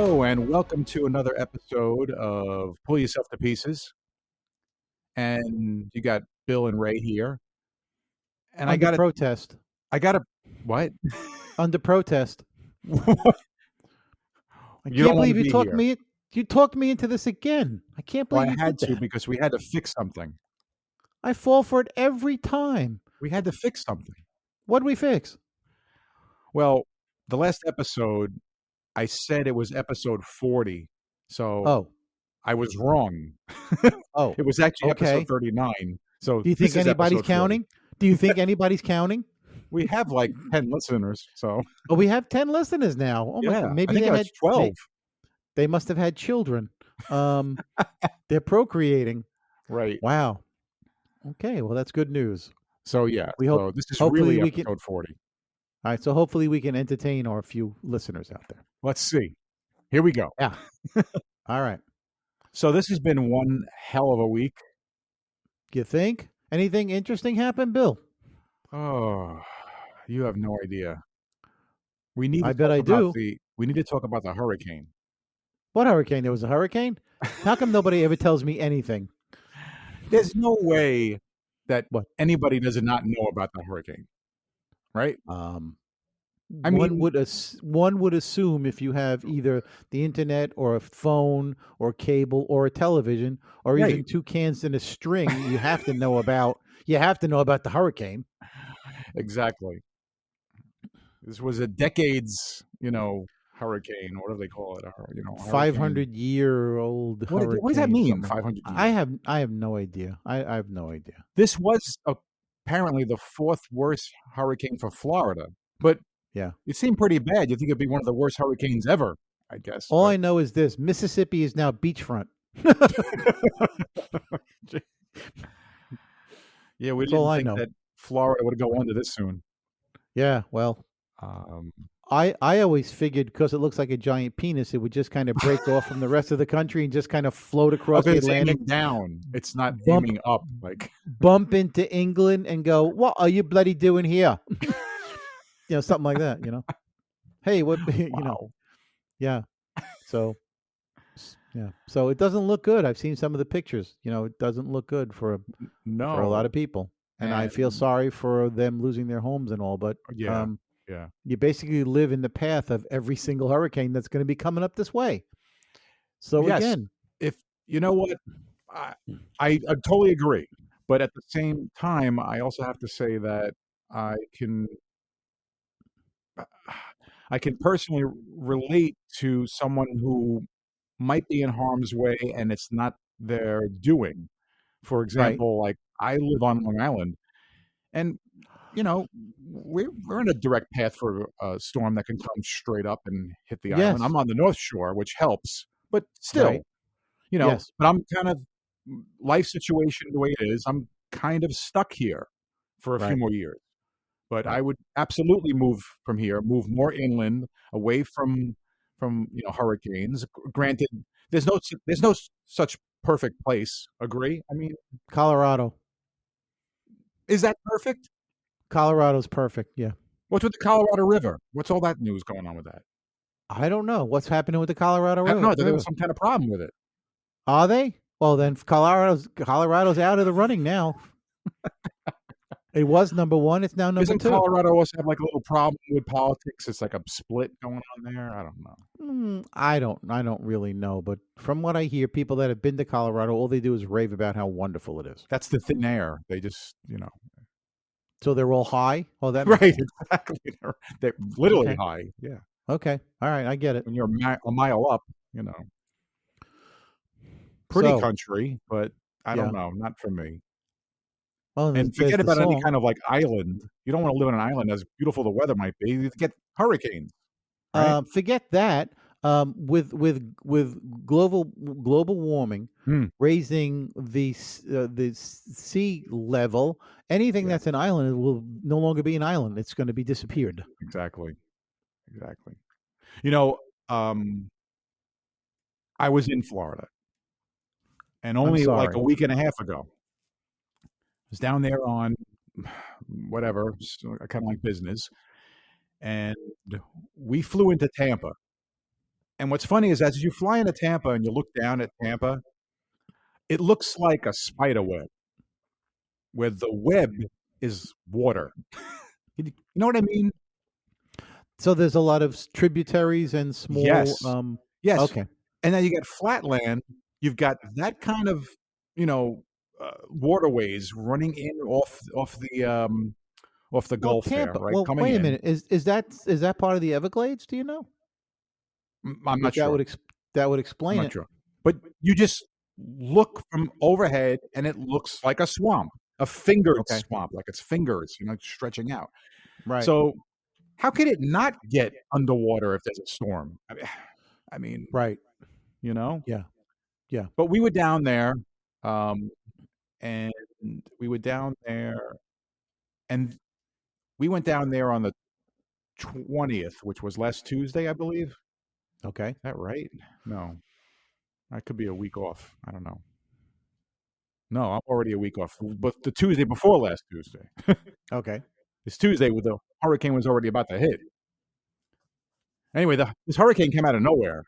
Hello, and welcome to another episode of Pull Yourself to Pieces. And you got Bill and Ray here. And Under protest. I got a, what? Under protest. I You can't don't wanna believe you be talked here. me. You talked me into this again. I can't Well, believe I you had did to that. because we had to fix something. I fall for it every time. We had to fix something. What do we fix? Well, the last episode, I said it was episode 40. So Oh, I was wrong. oh. It was actually Okay. episode 39. So Do you this think is anybody's episode 40. counting? Do you think anybody's counting? We have like 10 listeners. So Oh, we have 10 listeners now. Oh my yeah, God. I Maybe think they it had was 12. They must have had children. They're procreating. Right. Wow. Okay. Well, that's good news. So yeah, We hope- so this is hopefully really we can- episode 40. All right. So hopefully we can entertain our few listeners out there. Let's see. Here we go. Yeah. All right. So this has been one hell of a week. You think? Anything interesting happened, Bill? Oh, you have no idea. We need to I bet talk I about do. we need to talk about the hurricane. What hurricane? There was a hurricane? How come nobody ever tells me anything? There's no way that What? anybody does not know about the hurricane, right? I One mean- would assume if you have either the internet or a phone or cable or a television or even Right. two cans and a string, you have to know about the hurricane. Exactly. This was a decades, hurricane. What do they call it? Hurricane. 500-year-old What hurricane. does that mean? something. 500 years. I have no idea. I have no idea. This was apparently the fourth worst hurricane for Florida, but Yeah. it seemed pretty bad. You think it'd be one of the worst hurricanes ever, I guess. All I know is this: Mississippi is now beachfront. Yeah, we That's all I didn't think know. that Florida would go under this soon. Yeah, well, I always figured because it looks like a giant penis, it would just kind of break off from the rest of the country and just kind of float across the it's Atlantic, aiming down. It's not Bump. aiming up. Like bump into England, and go, "What are you bloody doing here?" Something like that. Hey, what? wow. Yeah. So, yeah. So it doesn't look good. I've seen some of the pictures. It doesn't look good for a lot of people, and I feel And- sorry for them losing their homes and all. But Yeah. you basically live in the path of every single hurricane that's going to be coming up this way. So Yes. again, If you know what, I totally agree. But at the same time, I also have to say that I can personally relate to someone who might be in harm's way and it's not their doing. For example, like I live on Long Island, and we're in a direct path for a storm that can come straight up and hit the Yes. island. I'm on the North Shore, which helps, but still, Right. Yes. But I'm kind of life situation the way it is. I'm kind of stuck here for a few Right. more years. But Right. I would absolutely move from here, move more inland, away from hurricanes. Granted, there's no such perfect place. Agree? I mean, Colorado. is that perfect? Colorado's perfect. Yeah. What's with the Colorado River? What's all that news going on with that? I don't know what's happening with the Colorado I River. don't know. There was some kind of problem with it. Are they? Well, then Colorado's out of the running now. It was number one. It's now number Doesn't two. Colorado also have like a little problem with politics? It's like a split going on there. I don't know. I don't really know, but from what I hear, people that have been to Colorado, all they do is rave about how wonderful it is. That's the thin air. They just, So they're all high. Oh, that right, makes sense. exactly. They're literally Okay. high. Yeah. Okay. All right, I get it. When you're a mile up, pretty So, country, but I Yeah. don't know, not for me. well, And there's forget the about any song. kind of like island. You don't want to live on an island, as beautiful the weather might be. You get hurricanes. Right? Forget that. With global warming raising the sea level, anything Yeah. that's an island will no longer be an island. It's going to be disappeared. Exactly. I was in Florida, and only like a sorry. week and a half ago, I was down there on whatever, kind of like business, and we flew into Tampa. And what's funny is as you fly into Tampa and you look down at Tampa, it looks like a spider web, where the web is water. You know what I mean? So there's a lot of tributaries and small. Yes. Yes. Okay. And then you get flatland. You've got that kind of, you know, waterways running in off the Well, Gulf there, Tampa. right? Well, Coming wait a in. minute. Is that part of the Everglades? Do you know? I'm not Because that sure. would that would I'm explain not it. sure. But you just look from overhead and it looks like a swamp, a fingered Okay. swamp, like its fingers, stretching out. Right. So how could it not get underwater if there's a storm? I mean, Right. you know. Yeah. Yeah. But we were down there, um, and we were down there, and we went down there on the 20th, which was last Tuesday, I believe. Is Okay. that right? No, I could be a week off. I don't know. No, I'm already a week off. But the Tuesday before last Tuesday, Okay. this Tuesday, with the hurricane was already about to hit. Anyway, this hurricane came out of nowhere.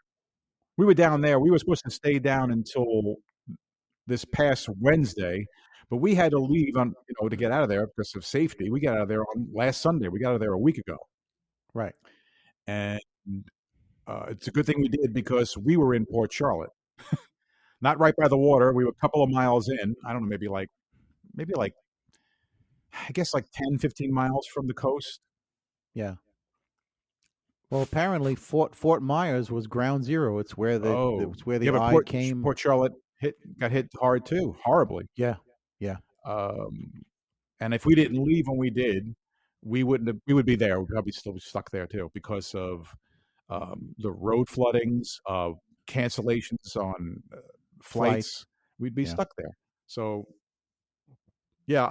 We were down there. We were supposed to stay down until this past Wednesday, but we had to leave to get out of there because of safety. We got out of there on last Sunday. We got out of there a week ago, Right. and it's a good thing we did because we were in Port Charlotte, not right by the water. We were a couple of miles in. I don't know, maybe like I guess like 10, 15 miles from the coast. Yeah. Well, apparently Fort Myers was ground zero. Oh, It's where yeah, the but eye came. Port Charlotte got hit hard too, horribly. Yeah. Yeah. Um, and if we didn't leave when we did, we would be there. We'd probably still be stuck there too because of the road floodings, cancellations on Flights. flights. We'd be Yeah. stuck there. So yeah,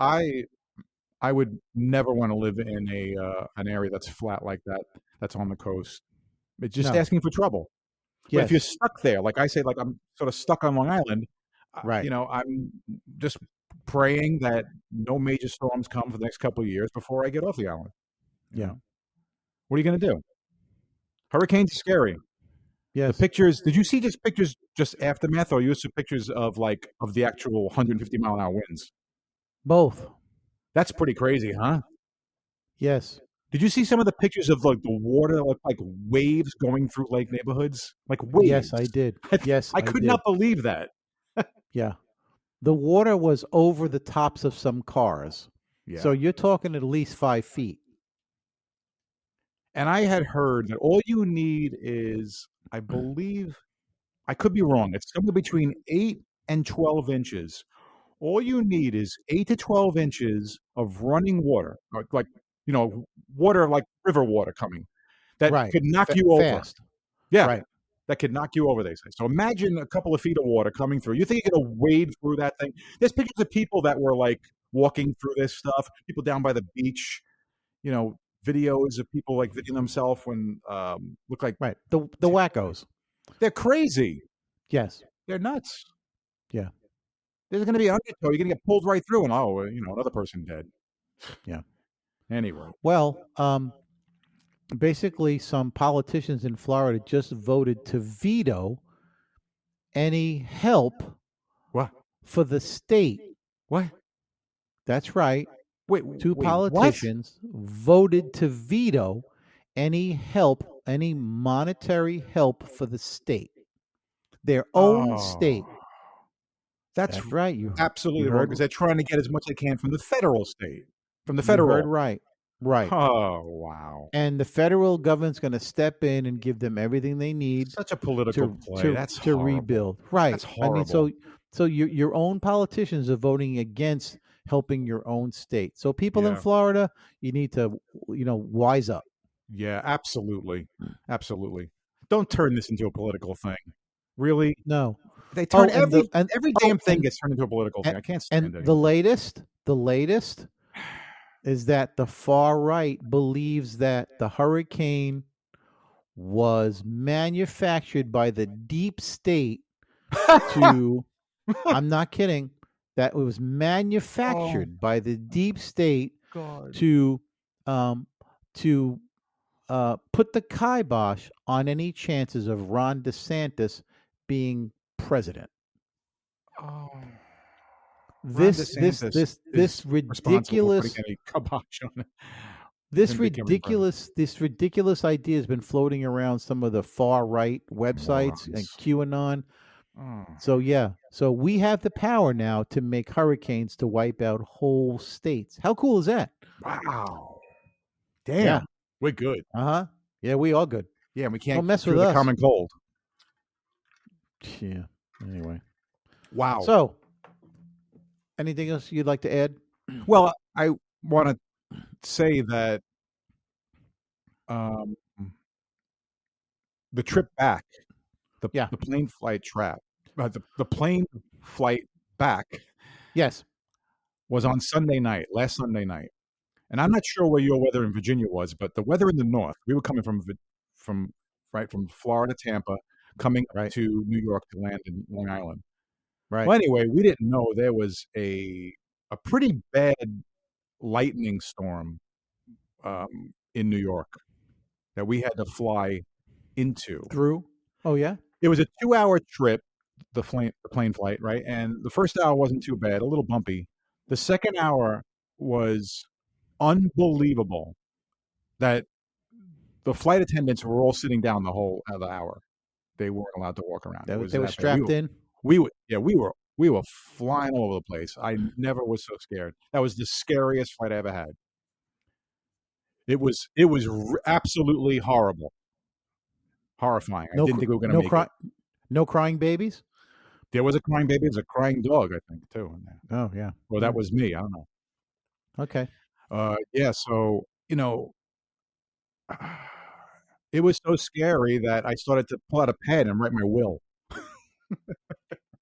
I would never want to live in an area that's flat like that. That's on the coast. It's just No. asking for trouble. But if you're Yes. stuck there, like I say, like I'm sort of stuck on Long Island, Right. I'm just praying that no major storms come for the next couple of years before I get off the island. You Yeah. know, what are you going to do? Hurricanes are scary. The Yes. pictures. Did you see just pictures just aftermath, or you saw pictures of the actual 150-mile-an-hour winds? Both. That's pretty crazy, huh? Yes. Did you see some of the pictures of like the water that looked like waves going through lake neighborhoods? Like Yes, waves. I did. Yes, I I could did. not believe that. Yeah. The water was over the tops of some cars. So Yeah. you're talking at least 5 feet. And I had heard that all you need is, I believe, I could be wrong, it's somewhere between 8 and 12 inches. All you need is 8 to 12 inches of running water, like, water like river water coming, that Right. could knock you over. Fast. Yeah, Right. that could knock you over, they say. So imagine a couple of feet of water coming through. You think you're gonna wade through that thing? There's pictures of people that were, like, walking through this stuff, people down by the beach, videos of people, like, videoing themselves when, look like Right. The wackos. they're crazy. Yes. They're nuts. Yeah. There's gonna be undertow. You're gonna get pulled right through and, another person dead. Yeah. Anyway. Well, basically some politicians in Florida just voted to veto any help What? for the state. What? That's right. Wait, Two what? politicians voted to veto any help, any monetary help for the state. Their own state. Oh, that's That's right. absolutely You wrong heard because they're trying to get as much they can from the federal you heard federal. right. Right. Oh, wow. And the federal government's going to step in and give them everything they need Such a political play. That's to horrible. rebuild. Right. That's I mean, horrible. so your own politicians are voting against helping your own state. So people in Yeah. Florida, you need to wise up. Yeah, absolutely. Absolutely. Don't turn this into a political thing. Really? No. They turn and every damn thing gets turned into a political thing. I can't stand and it. the latest is that the far right believes that the hurricane was manufactured by the deep state to I'm not kidding, that it was manufactured by the deep state God. to to put the kibosh on any chances of Ron DeSantis being president. Oh, Ron This this DeSantis this is this responsible for putting ridiculous any kibosh on this him becoming president. ridiculous this ridiculous idea has been floating around some of the far right websites and Morons. QAnon. Oh, So yeah, so we have the power now to make hurricanes to wipe out whole states. How cool is that? wow. Yeah. Damn. We're good. Uh-huh. Yeah, we all good. Yeah, we can't Don't mess with cure the us. common cold. Yeah. Anyway. Wow. So, anything else you'd like to add? Well, I want to say that um, the trip back, Yeah. the plane flight trap, the plane flight back Yes. was on Sunday night, last Sunday night. And I'm not sure where your weather in Virginia was, but the weather in the north, we were coming from from Florida, Tampa, coming up Right. to New York to land in Long Island. Right. Well, anyway, we didn't know there was a pretty bad lightning storm in New York that we had to fly into. Through. Oh yeah. It was a 2-hour trip, the plane flight, right? And the first hour wasn't too bad, a little bumpy. The second hour was unbelievable. That the flight attendants were all sitting down the whole other hour. They weren't allowed to walk around. It was They were that bad. strapped in. We were flying all over the place. I never was so scared. That was the scariest flight I ever had. It was absolutely horrible, horrifying. I didn't think we were going to make it. No crying babies. There was a crying baby. There's a crying dog, I think, too. In there. Oh yeah. Well, that was me. I don't know. Okay. Yeah. So it was so scary that I started to pull out a pen and write my will.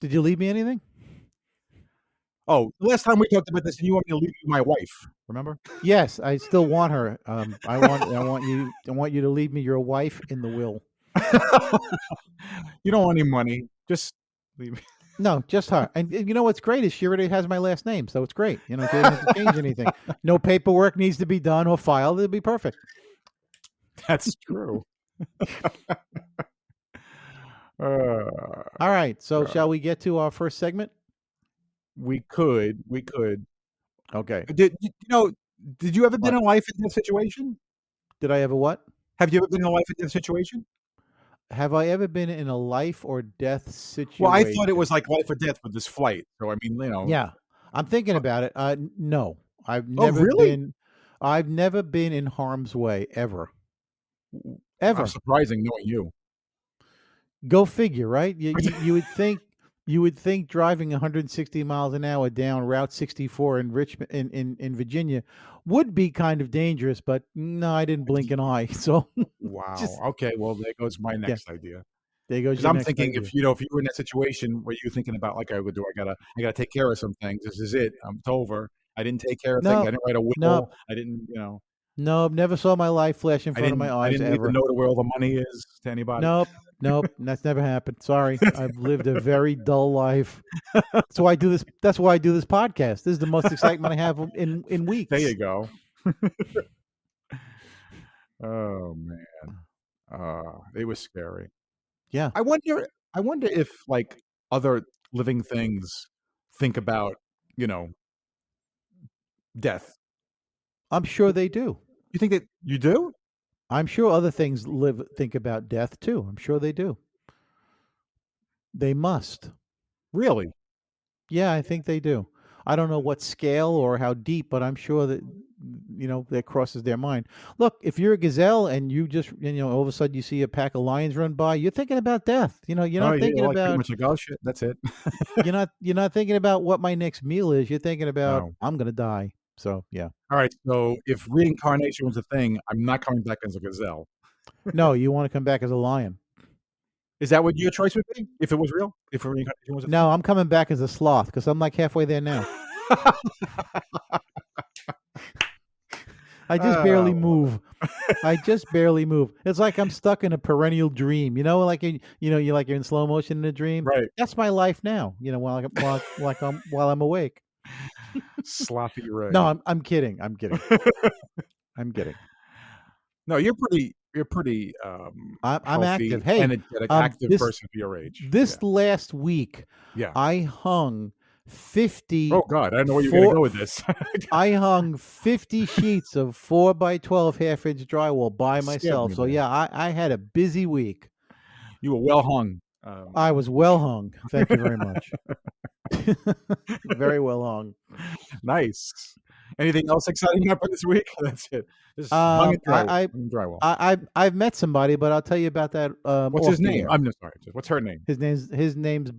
Did you leave me anything? Oh, the last time we talked about this, and you want me to leave you my wife. Remember? Yes, I still want her. I want you to leave me your wife in the will. You don't want any money. Just leave me. No, just her. And you know what's great is she already has my last name, so it's great. She doesn't have to change anything. No paperwork needs to be done or filed. It'll be perfect. That's true. All right. So shall we get to our first segment? We could. Okay. Did you ever been in a life and death situation? Did I ever what? Have you ever been in a life and death situation? Have I ever been in a life or death situation? Well, I thought it was like life or death with this flight. So I mean, Yeah, I'm thinking about it. No, I've Oh, never really? been. I've never been in harm's way ever. Ever. That's surprising knowing you. Go figure, right? You would think driving 160 miles an hour down Route 64 in Richmond in Virginia would be kind of dangerous, but no, I didn't blink an eye. So Wow. just Okay. Well, there goes my next idea. there goes Because your I'm next thinking, idea. if you were in that situation where you're thinking about, like I would do, I gotta take care of some things. This is it. It's over. I didn't take care of things. I didn't write a will. No. I didn't. No, never saw my life flash in front of my I eyes didn't leave ever. a note of where all the money is to anybody. Nope, that's never happened. Sorry, I've lived a very dull life. That's why I do this. That's why I do this podcast. This is the most excitement I have in weeks. There you go. Oh man, it was scary. Yeah, I wonder if like other living things think about death. I'm sure they do. You think that you do? I'm sure other things think about death too. I'm sure they do. They must. Really? Yeah, I think they do. I don't know what scale or how deep, but I'm sure that that crosses their mind. Look, if you're a gazelle and you just all of a sudden you see a pack of lions run by, you're thinking about death. You're not thinking like, pretty about much like, oh shit, that's it. you're not thinking about what my next meal is. You're thinking about No. I'm gonna die. So yeah. All right. So if reincarnation was a thing, I'm not coming back as a gazelle. No, you want to come back as a lion. Is that what your choice would be if it was real? If reincarnation was a No, I'm coming back as a sloth because I'm like halfway there now. I just barely move. I just barely move. It's like I'm stuck in a perennial dream. Like you're in slow motion in a dream. Right. That's my life now. While I'm awake. Sloppy Ray. No, I'm kidding. I'm kidding. I'm kidding. No, you're pretty, I'm active. healthy, Hey, energetic, active this person for your age. Yeah. this last week, Yeah. I hung 50 Oh god, I don't know where you're gonna four go with this. I hung 50 sheets of 4 by 12 half-inch drywall by Scared myself. me So, there. yeah, I had a busy week. You were well hung. I was well hung. Thank you very much. Very well hung. Nice. Anything else exciting happened this week? That's it. Just hung in Um, drywall I I hung in drywall. I've met somebody, but I'll tell you about that, What's his off the name? air. I'm just sorry. What's her name? His name's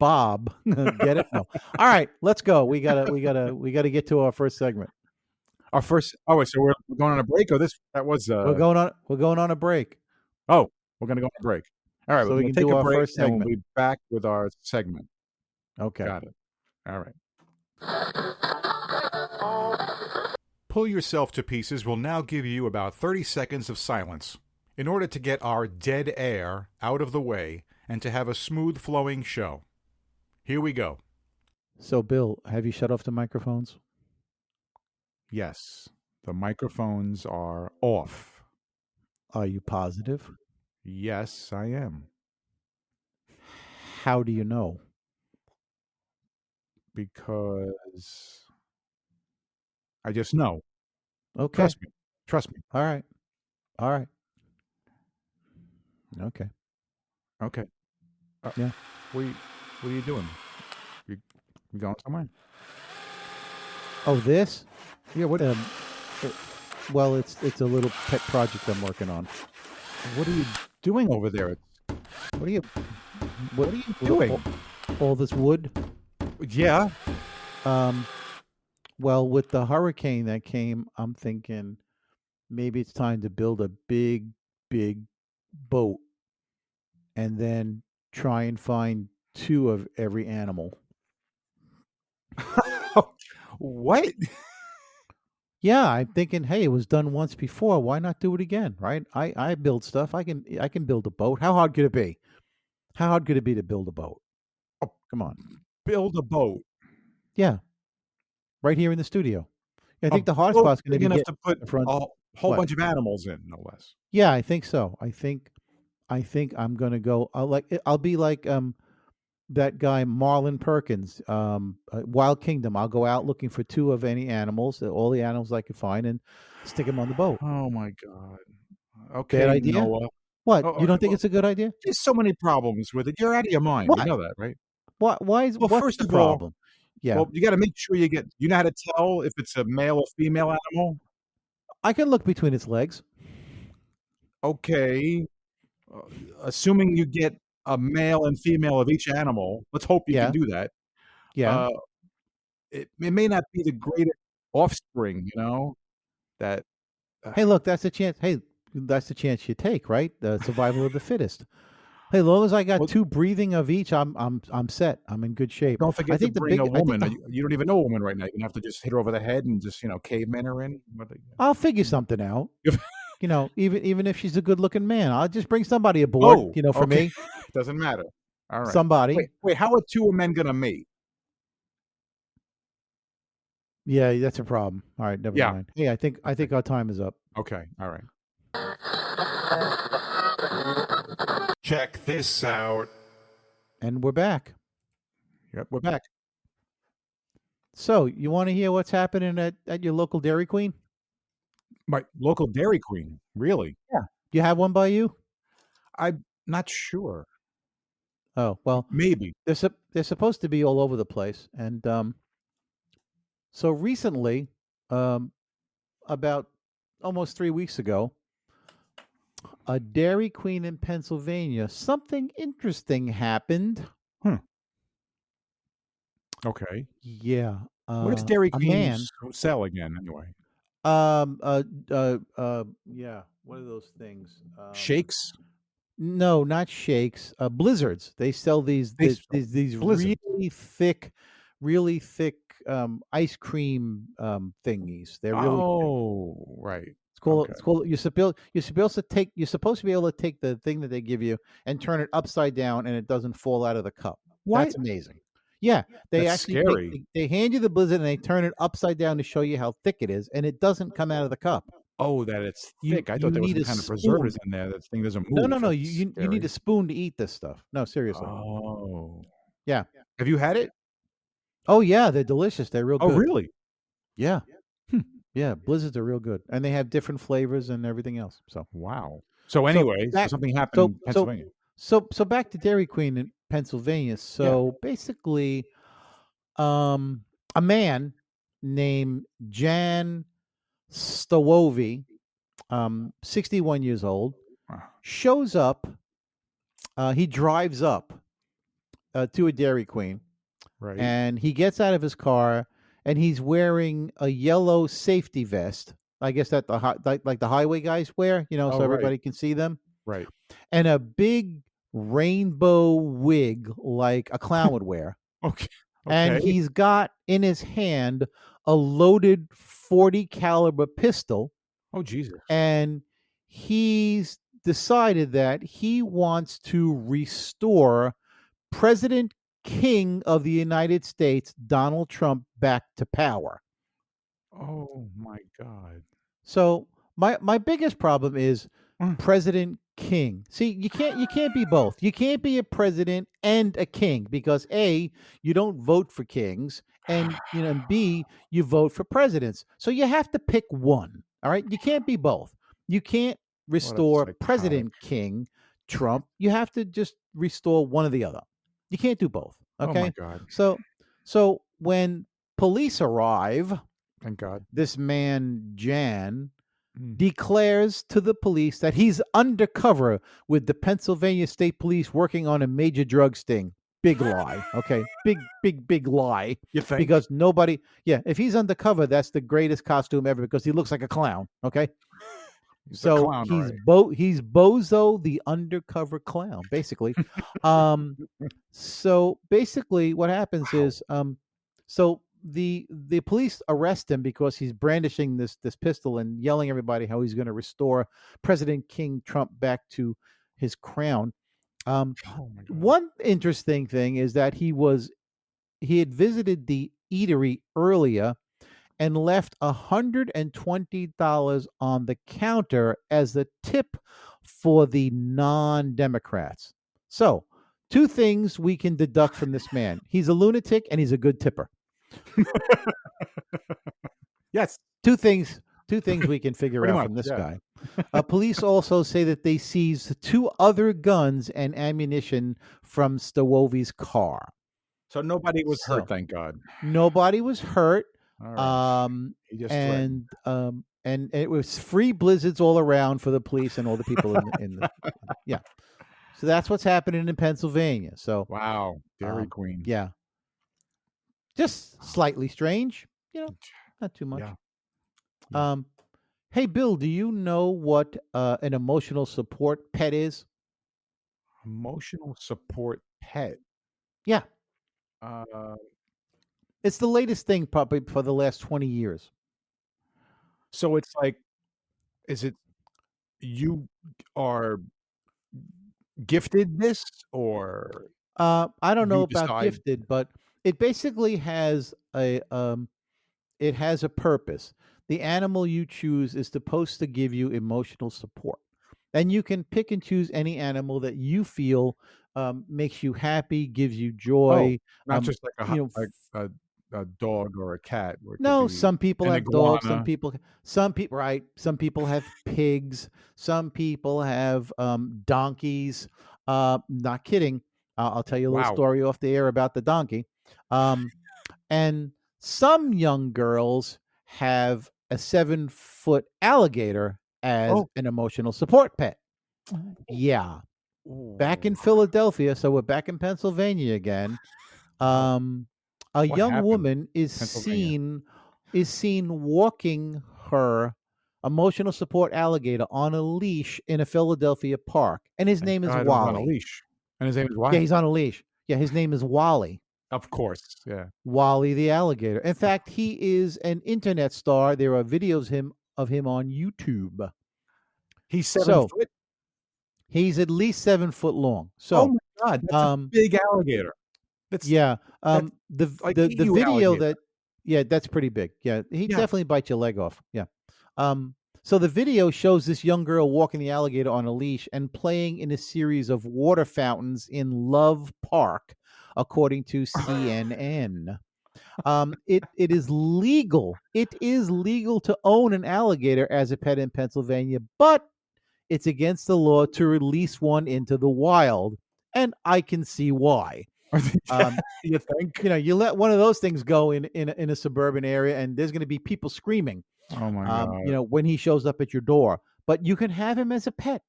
Bob. Get it? No. All right, let's go. We gotta get to our first segment. Our first oh, wait, so we're going on a break? Or this that was, We're going on a break, oh, we're gonna go on a break. Alright, we're so we gonna can take do a our break, first and we'll segment. be back with our segment. Okay. Got it. Alright. Pull Yourself to Pieces will now give you about 30 seconds of silence in order to get our dead air out of the way and to have a smooth flowing show. Here we go. So, Bill, have you shut off the microphones? Yes. The microphones are off. Are you positive? Yes, I am. How do you know? Because I just know. Okay. Trust me. Trust me. All right. All right. Okay. Okay. Yeah. What are you doing? You going somewhere? Oh, this? Yeah, what Um, uh, well, it's a little pet project I'm working on. what are you doing over there? What are you What are you with doing? all this wood? Yeah. Um, well, with the hurricane that came, I'm thinking maybe it's time to build a big, big boat and then try and find two of every animal. What? Yeah, I'm thinking, hey, it was done once before. Why not do it again? Right? I build stuff. I can build a boat. How hard could it be? How hard could it be to build a boat? Oh, Come on. build a boat. Yeah, right here in the studio. I A think the hardest boat part's going to big be enough getting to put the front. a whole What? bunch of animals in, no less. Yeah, I think so. I think I'm gonna go. I'll be like that guy Marlon Perkins, Wild Kingdom. I'll go out looking for two of any animals, all the animals I can find, and stick them on the boat. Oh my god. Bad Okay, idea? Noah. What? Oh, You don't think well, it's a good idea? there's so many problems with it. You're out of your mind. You What? know that, right? Well, What's first the of all, problem? Yeah, well, you gotta make sure you know how to tell if it's a male or female animal? I can look between its legs. Okay. Uh, assuming you get a male and female of each animal, let's hope you can Yeah, do that. yeah. Uh, it may not be the greatest offspring, that, uh, Hey, look, that's the chance. Hey, that's the chance you take, right? The survival of the fittest. Hey, as long as I got well, two breathing of each, I'm set. I'm in good shape. don't I forget to think the bring a big. I think woman. the. You don't even know a woman right now. You're gonna have to just hit her over the head and just, caveman her in. I'll figure something out. Even if she's a good-looking man, I'll just bring somebody aboard. Oh, For okay. me, Doesn't matter. Alright. somebody. Wait, how are 2 men gonna mate? Yeah, that's a problem. All right, never Yeah. mind. Hey, I think our time is up, Okay, alright. Check this out. and we're back. Yep, we're back. So, you want to hear what's happening at your local Dairy Queen? My local Dairy Queen, really? Yeah. Do you have one by you? I'm not sure. Oh well, Maybe. they're supposed to be all over the place, and so recently, um, about almost 3 weeks ago, a Dairy Queen in Pennsylvania, something interesting happened. Hmm, okay. Yeah, What does Dairy a Queen man. sell again, anyway? Yeah. What are those things? Shakes? No, not shakes. Blizzards. They sell these They these sell these, these Blizzard. really thick ice cream thingies. They're really thick. Oh, right. It's called. Okay. It's called. You're supposed to be able to take the thing that they give you and turn it upside down, and it doesn't fall out of the cup. What? That's amazing. Yeah, they That's actually take. scary. They hand you the blizzard and they turn it upside down to show you how thick it is, and it doesn't come out of the cup. Oh, that it's You thick. I thought you there was need some a kind of spoon. preservatives in there. That thing doesn't No, move. no, no. That's You need a scary. spoon to eat this stuff. No, seriously. Oh. Yeah. Have you had it? Oh yeah, they're delicious. They're real Oh, good. really? Yeah. Yeah, blizzards are real good, and they have different flavors and everything else. So, Wow. So so anyway, so back, something happened so in so Pennsylvania. so back to Dairy Queen in Pennsylvania. Yeah. So basically, um, a man named Jan Stowovi, 61 years old, Ah, shows up. He drives up to a Dairy Queen, right. and he gets out of his car, and he's wearing a yellow safety vest. I guess that like the highway guys wear, Oh, so right. everybody can see them, Right. and a big rainbow wig like a clown would wear. Okay. And Okay. he's got in his hand a loaded 40 caliber pistol, Oh, Jesus. and he's decided that he wants to restore President King of the United States, Donald Trump, back to power. Oh my God. So my biggest problem is Mm. President King. See, you can't be both. You can't be a president and a king because A, you don't vote for kings, and and B, you vote for presidents. So you have to pick one. All right? You can't be both. You can't What a restore psychotic. President King Trump. You have to just restore one or the other. You can't do both. Oh my Okay? God. So when police arrive, Thank God. this man Jan Mm. declares to the police that he's undercover with the Pennsylvania State Police working on a major drug sting. Big lie. Okay. Big lie. You think? Because nobody, yeah, if he's undercover, that's the greatest costume ever because he looks like a clown. Okay. He's a So clown, he's right? he's Bozo the undercover clown, basically. um so basically what happens Wow. is so the police arrest him because he's brandishing this pistol and yelling everybody how he's going to restore President King Trump back to his crown. Oh my God. One interesting thing is that he had visited the eatery earlier and left $120 on the counter as the tip for the non-Democrats. So, two things we can deduct from this man: he's a lunatic and he's a good tipper. Yes. Two things. Two things we can figure Pretty out much. from this Yeah. guy. Police also say that they seized two other guns and ammunition from Stowovi's car. So nobody was hurt, So thank God. nobody was hurt. All right. He just threatened. And it was free blizzards all around for the police and all the people in the yeah. So that's what's happening in Pennsylvania. So Wow. Dairy Queen. yeah, just slightly strange, not too much. Yeah. Yeah. Hey Bill, do you know what an emotional support pet is? Emotional support pet. Yeah, Uh, it's the latest thing probably for the last 20 years. so it's like, is it you are gifted this or I don't know you about decide? gifted, but it basically has a purpose. The animal you choose is supposed to give you emotional support. And you can pick and choose any animal that you feel makes you happy, gives you Oh, joy. not just like You know, a dog or a cat, or it could no, be some people an have dogs, iguana. some people have pigs, some people have donkeys. Not kidding. I'll tell you a little Wow. story off the air about the donkey. And some young girls have a 7-foot alligator as Oh. an emotional support pet. Yeah. Back in Ooh. Philadelphia, so we're back in Pennsylvania again. Wow. A What young happened? woman Pennsylvania. is seen walking her emotional support alligator on a leash in a Philadelphia park, and his Thank name is God it was on a Wally. leash. And his name is Yeah, what? he's on a leash. Yeah, his name is Wally. Of course. Yeah. Wally the alligator. In fact, he is an internet star. There are videos of him on YouTube. He's 7 So foot? he's at least 7 foot long. Oh So my God, that's a um big alligator. That's yeah, that's like the EU video alligator. that yeah, that's pretty big. Yeah, he Yeah. definitely bites your leg off. Yeah. So the video shows this young girl walking the alligator on a leash and playing in a series of water fountains in Love Park, according to CNN. It is legal. It is legal to own an alligator as a pet in Pennsylvania, but it's against the law to release one into the wild, and I can see why. You think? You let one of those things go in a suburban area, and there's going to be people screaming. Oh my God. When he shows up at your door, but you can have him as a pet.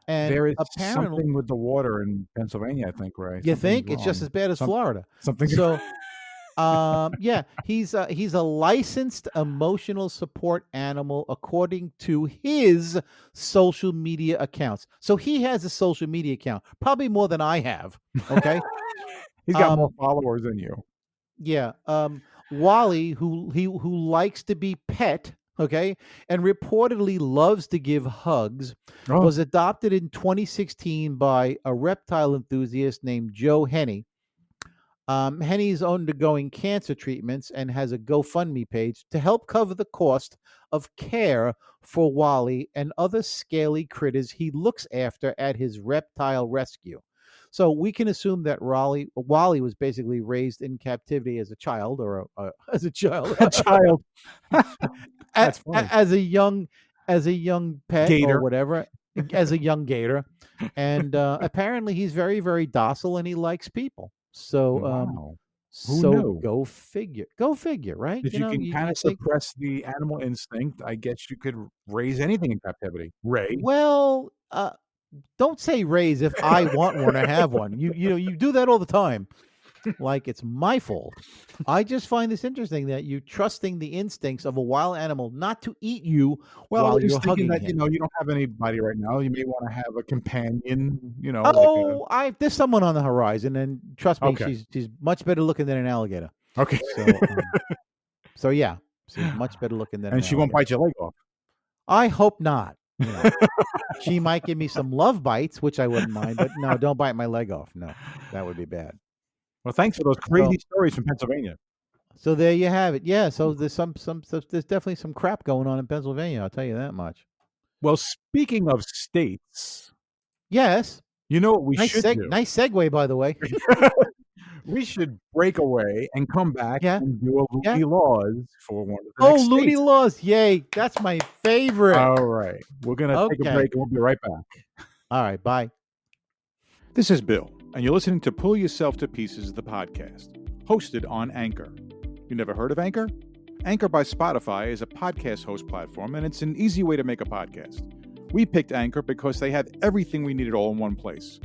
And There is apparently, something with the water in Pennsylvania, I think, right? you Something's think it's just wrong. as bad as Florida. Something. So, yeah, he's a licensed emotional support animal according to his social media accounts. So he has a social media account, probably more than I have. Okay. He's got more followers than you. Yeah. Wally, who likes to be pet, okay, and reportedly loves to give hugs, Oh. was adopted in 2016 by a reptile enthusiast named Joe Henney. Henny's undergoing cancer treatments and has a GoFundMe page to help cover the cost of care for Wally and other scaly critters he looks after at his reptile rescue. So we can assume that Wally was basically raised in captivity as a child, or as a child, A child. That's funny. as a young pet Gator. or whatever, as a young gator, and apparently he's very, very docile and he likes people. So, Wow. Who knew? Go figure. Go figure, right? If you can kind of suppress the animal instinct, I guess you could raise anything in captivity. Ray. Well, don't say raise if I want one or have one. You do that all the time, like it's my fault. I just find this interesting that you trusting the instincts of a wild animal not to eat you while you're hugging that, him. you don't have anybody right now. You may want to have a companion, Oh, there's someone on the horizon, and trust me, Okay. she's much better looking than an alligator. Okay. So yeah, she's much better looking than. And she won't bite your leg off. I hope not. She might give me some love bites, which I wouldn't mind, but no, don't bite my leg off. No, that would be bad. Well, thanks for those crazy stories from Pennsylvania. So there you have it. Yeah, so there's there's definitely some crap going on in Pennsylvania. I'll tell you that much. Well, speaking of states, yes, you know what we nice should do? Nice segue, by the way. We should break away and come back Yeah. and do a Looney Yeah. Laws for one of the next Looney states. Laws! Yay, that's my favorite. All right, we're gonna take a Okay. break and we'll be right back. All right, bye. This is Bill, and you're listening to Pull Yourself to Pieces, the podcast, hosted on Anchor. You never heard of Anchor? Anchor by Spotify is a podcast host platform, and it's an easy way to make a podcast. We picked Anchor because they have everything we needed all in one place.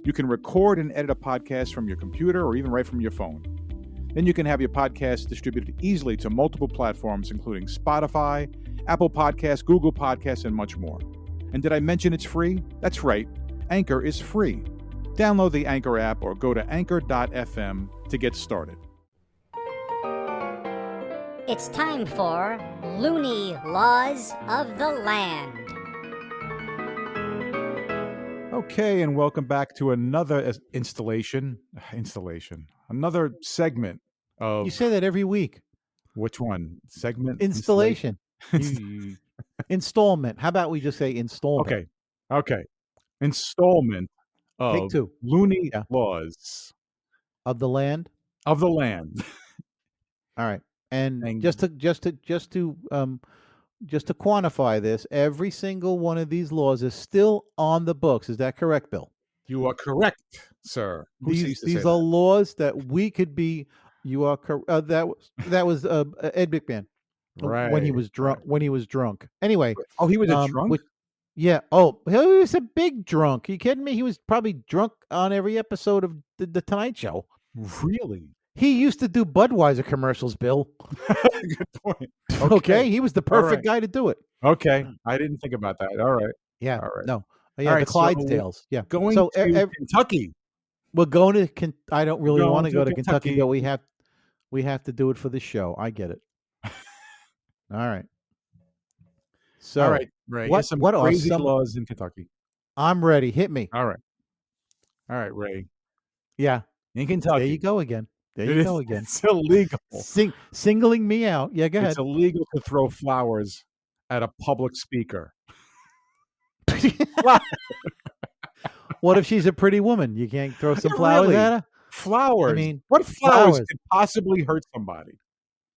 You can record and edit a podcast from your computer or even right from your phone. Then you can have your podcast distributed easily to multiple platforms, including Spotify, Apple Podcasts, Google Podcasts, and much more. And did I mention it's free? That's right. Anchor is free. Download the Anchor app or go to anchor.fm to get started. It's time for Looney Laws of the Land. Okay, and welcome back to another another segment of You say that every week. which one? Segment Installation. Installment. How about we just say installment? Okay. Installment of Take two. Looney Yeah. Laws Of the land. of the land. All right. And Thank just to quantify this, every single one of these laws is still on the books. Is that correct, Bill? You are correct, sir. Who ceased to say These that? are laws that we could be. You are correct. That was Ed McMahon right when he was drunk. right. When he was drunk. Anyway. Oh, he was a drunk? Yeah. Oh, he was a big drunk. Are you kidding me? He was probably drunk on every episode of the Tonight Show. Really? He used to do Budweiser commercials, Bill. Good point. Okay. He was the perfect right. guy to do it. Okay. I didn't think about that. All right. Yeah. All right. No. Yeah. All right, The so Clydesdales. Yeah. Going So to Kentucky. we're going to. I don't really Going want to to go to Kentucky, Kentucky. but we have to do it for the show. I get it. All right. So All right, Ray. what- Here's some what are crazy some- laws in Kentucky. I'm ready. Hit me. All right, Ray. Yeah. In Kentucky. There you go again. There It you is- go again. It's illegal. Singling me out. Yeah. Go ahead. It's illegal to throw flowers at a public speaker? What if she's a pretty woman? You can't throw some Yeah, flowers really. at her? Flowers. I mean, What flowers flowers. could possibly hurt somebody?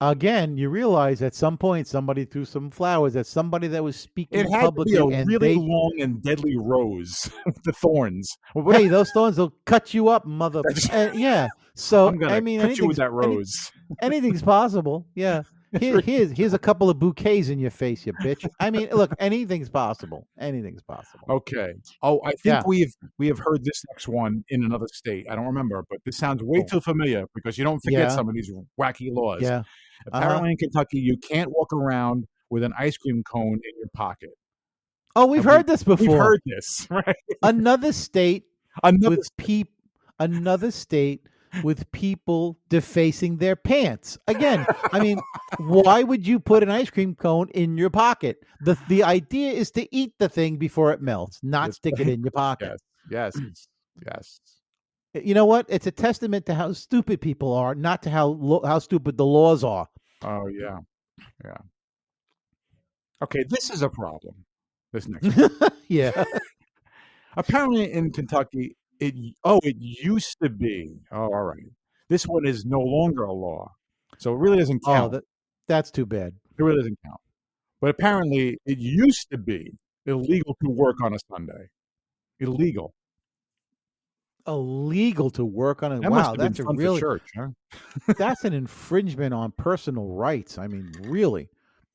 Again, you realize at some point somebody threw some flowers at somebody that was speaking It had to be a publicly, and really they, long and deadly rose with the thorns. hey, those thorns will cut you up, mother. Yeah. So I'm gonna I mean, cut you with that any- rose. anything's possible. Yeah. Here's a couple of bouquets in your face, you bitch. I mean, look, anything's possible. Anything's possible. Okay. Oh, I think Yeah. we have heard this next one in another state. I don't remember, but this sounds way too familiar because you don't forget Yeah. some of these wacky laws. Yeah. Apparently in Kentucky, you can't walk around with an ice cream cone in your pocket. Oh, we've Have heard this before. We've heard this, right? Another state Another with another state with people defacing their pants. Again, I mean, why would you put an ice cream cone in your pocket? The idea is to eat the thing before it melts, not stick it in your pocket. Yes. Yes. You know what? It's a testament to how stupid people are, not to how stupid the laws are. Oh, yeah. Yeah. Okay, this is a problem. This next one. Yeah. Apparently in Kentucky, it used to be. Oh, all right. This one is no longer a law. So it really doesn't count. That's too bad. It really doesn't count. But apparently it used to be illegal to work on a Sunday. Illegal. Illegal to work on it. That must Wow, have been that's a fun for really church, huh? that's an infringement on personal rights. I mean, really.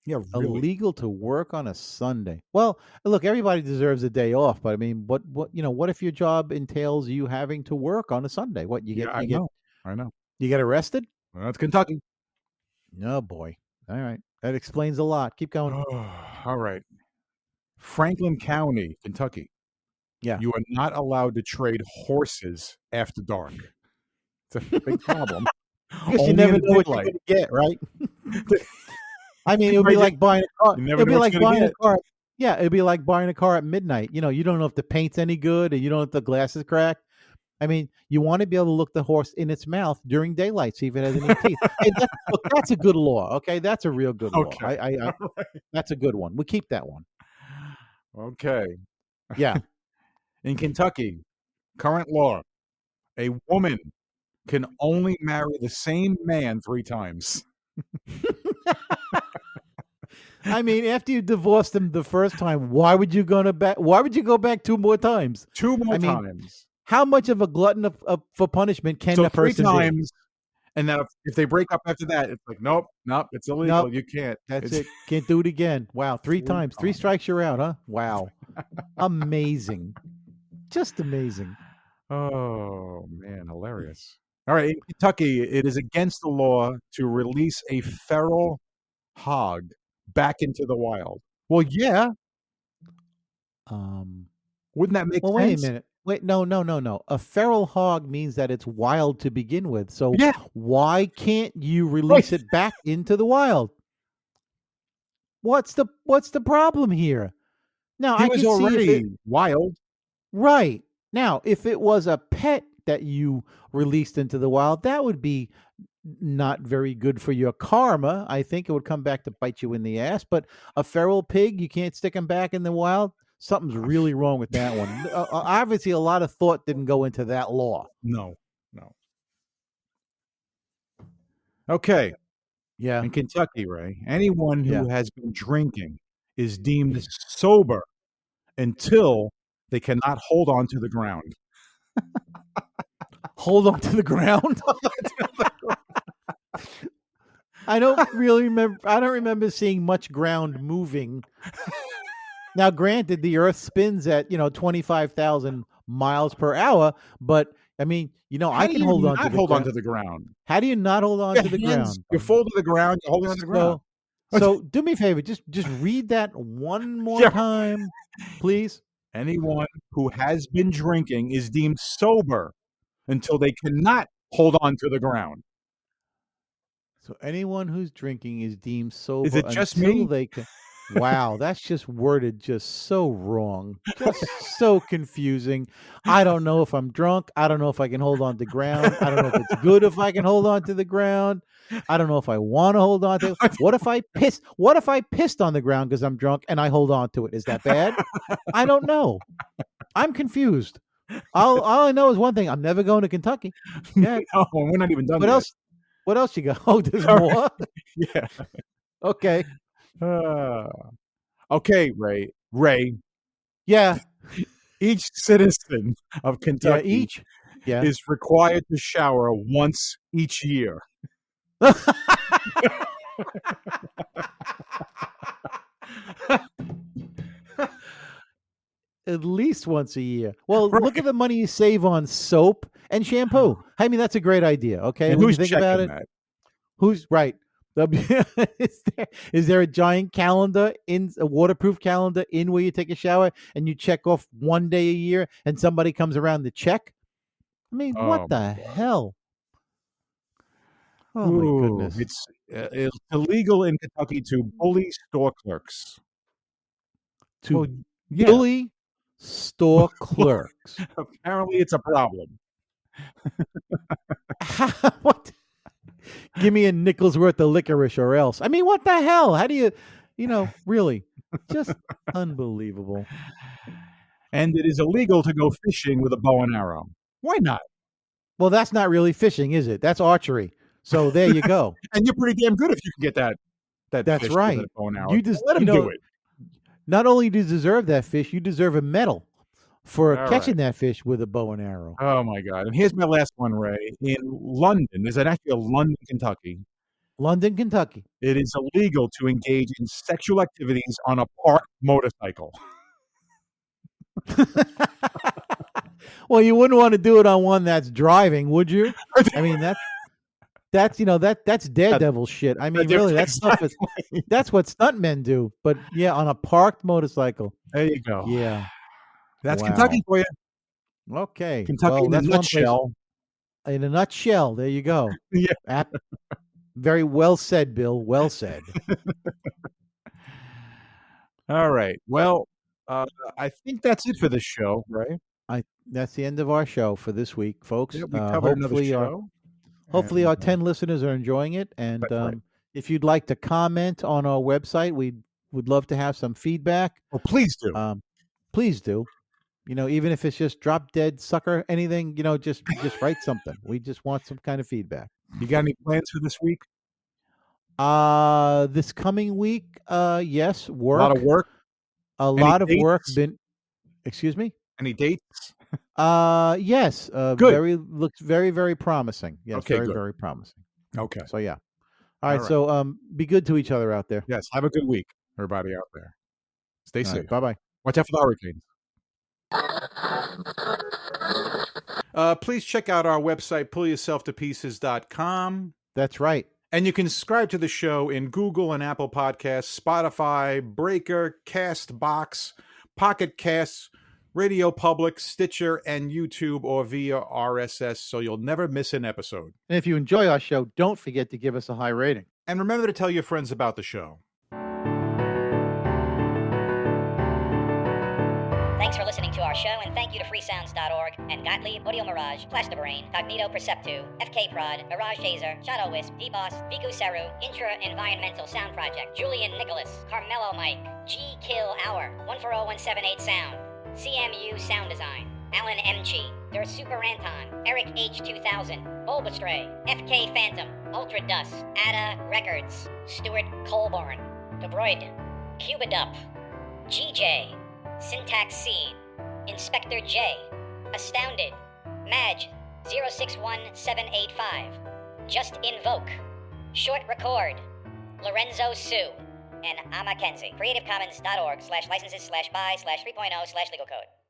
Yeah, really. Illegal to work on a Sunday. Well, look, everybody deserves a day off, but I mean, what what if your job entails you having to work on a Sunday? What you get? Yeah, I know. You get arrested? Well, that's Kentucky. Oh boy. All right, that explains a lot. Keep going. All right. Franklin County, Kentucky. Yeah. You are not allowed to trade horses after dark. It's a big problem. Because you Only never in know what you're daylight. going to get, right? I mean, it would be Right, like buying a car. you never It'd be know what like you're gonna buying a get. car. Yeah, it'd be like buying a car at midnight. You don't know if the paint's any good, and you don't know if the glass is cracked. I mean, you want to be able to look the horse in its mouth during daylight, see if it has any teeth. Hey, look, that's a good law. Okay, that's a real good law. Okay. I that's a good one. We keep that one. Okay. Yeah. In Kentucky, current law, a woman can only marry the same man 3 times. I mean, after you divorced him the first time, why would you go back? Why would you go back 2 more times? 2 more I mean, times. How much of a glutton for punishment can So that 3 person be? times, and then if they break up after that, it's like, nope, it's illegal. Nope. You can't. That's It's- it. Can't do it again. Wow, 3 3 times. 3 times. strikes, you're out, huh? Wow. Amazing. Just amazing. Oh, man, hilarious. All right, in Kentucky, it is against the law to release a feral hog back into the wild. Well, yeah, wouldn't that make Well, sense? wait a minute. Wait, no. A feral hog means that it's wild to begin with. So Yeah. why can't you release it back into the wild? What's the problem here? Now He I was can see if already wild. right. Now, if it was a pet that you released into the wild, that would be not very good for your karma. I think it would come back to bite you in the ass. But a feral pig, you can't stick him back in the wild. Something's really wrong with that one. Obviously, a lot of thought didn't go into that law. No. Okay, Yeah. in Kentucky, Ray, anyone who Yeah. has been drinking is deemed sober until they cannot hold on to the ground. Hold on to the ground. I don't remember seeing much ground moving. Now, granted, the Earth spins at 25,000 miles per hour, but I mean, I can hold on to the hold ground. on to the ground. How do you not hold on Your to the hands, ground? you fold to the ground, you're holding on to the ground. So do me a favor, just read that one more Yeah. time, please. Anyone who has been drinking is deemed sober until they cannot hold on to the ground. So anyone who's drinking is deemed sober Is it just until me? they can. Wow, that's just worded just so wrong, just so confusing. I don't know if I'm drunk. I don't know if I can hold on to ground. I don't know if it's good if I can hold on to the ground. I don't know if I want to hold on to. What if I piss? What if I pissed on the ground because I'm drunk and I hold on to it? Is that bad? I don't know. I'm confused. All I know is one thing. I'm never going to Kentucky. Yeah. No, we're not even done What yet. else? What else you got? Oh, there's All more. Yeah. Okay. Uh, okay, Ray, Yeah. each citizen of Yeah. Kentucky Each. Yeah. is required to shower once each year. At least once a year. Well, look at Right. the money you save on soap and shampoo. I mean, that's a great idea. Okay, And when you who's think about checking it, that? who's right? Is there a giant calendar in a waterproof calendar in where you take a shower and you check off one day a year and somebody comes around to check? I mean, what Oh my the God. hell? Oh my Ooh, goodness. it's illegal in Kentucky to bully store clerks. To Well, yeah, bully store clerks. apparently it's a problem. What? Give me a nickel's worth of licorice or else. I mean, what the hell? How do really? Just unbelievable. And it is illegal to go fishing with a bow and arrow. Why not? Well, that's not really fishing, is it? That's archery. So there you go. And you're pretty damn good if you can get that That's fish with a right. bow and arrow. You So just, let him do it. not only do you deserve that fish, you deserve a medal for All right. catching that fish with a bow and arrow. Oh my God. And here's my last one, Ray. In London, is it actually a London, Kentucky? London, Kentucky. It is illegal to engage in sexual activities on a parked motorcycle. Well, you wouldn't want to do it on one that's driving, would you? I mean, that's daredevil shit. I mean, really, that stuff is that's what stuntmen do. But yeah, on a parked motorcycle. There you go. Yeah. That's Wow. Kentucky for you. Okay. Kentucky Well, in a that's one place. nutshell. In a nutshell. There you go. Yeah. Very well said, Bill. Well said. All right. Well, I think that's it for this show, right? That's the end of our show for this week, folks. Yeah, we covered another show. Hopefully our 10 listeners are enjoying it. And That's right. if you'd like to comment on our website, would love to have some feedback. Well, please do. Please do. Even if it's just drop dead sucker, anything, just write something. We just want some kind of feedback. You got any plans for this week? This coming week, yes, work. A lot of work. A Any lot of work dates? been. Excuse me. Any dates? Yes. Good. Looks very, very promising. Yes, Okay, very, good. very promising. Okay. So yeah. All right. right. So be good to each other out there. Yes. Have a good week, everybody out there. Stay All safe. right, bye-bye. Watch out for the hurricanes. Please check out our website, pullyourselftopieces.com. That's right. And you can subscribe to the show in Google and Apple Podcasts, Spotify, Breaker, Castbox, Pocket Casts, Radio Public, Stitcher, and YouTube, or via RSS, so you'll never miss an episode. And if you enjoy our show, don't forget to give us a high rating. And remember to tell your friends about the show. Thanks for listening to our show, and thank you to freesounds.org and Gottlieb, Audio Mirage, Plastibrain, Cognito Perceptu, FK Prod, Mirage Taser, Shadow Wisp, DBoss, Viku Seru, Intra Environmental Sound Project, Julian Nicholas, Carmelo Mike, G Kill Hour, 140178 Sound, CMU Sound Design, Alan Mchi, Der Super Anton, Eric H2000, Bulbastray, FK Phantom, Ultra Dust, Ada Records, Stuart Colborn, Debroid, Cubidup, GJ, Syntax Seed, Inspector J, Astounded, Madge 061785, Just Invoke, Short Record, Lorenzo Sue, and I'm Mackenzie. CreativeCommons.org/licenses/by/3.0/legal code.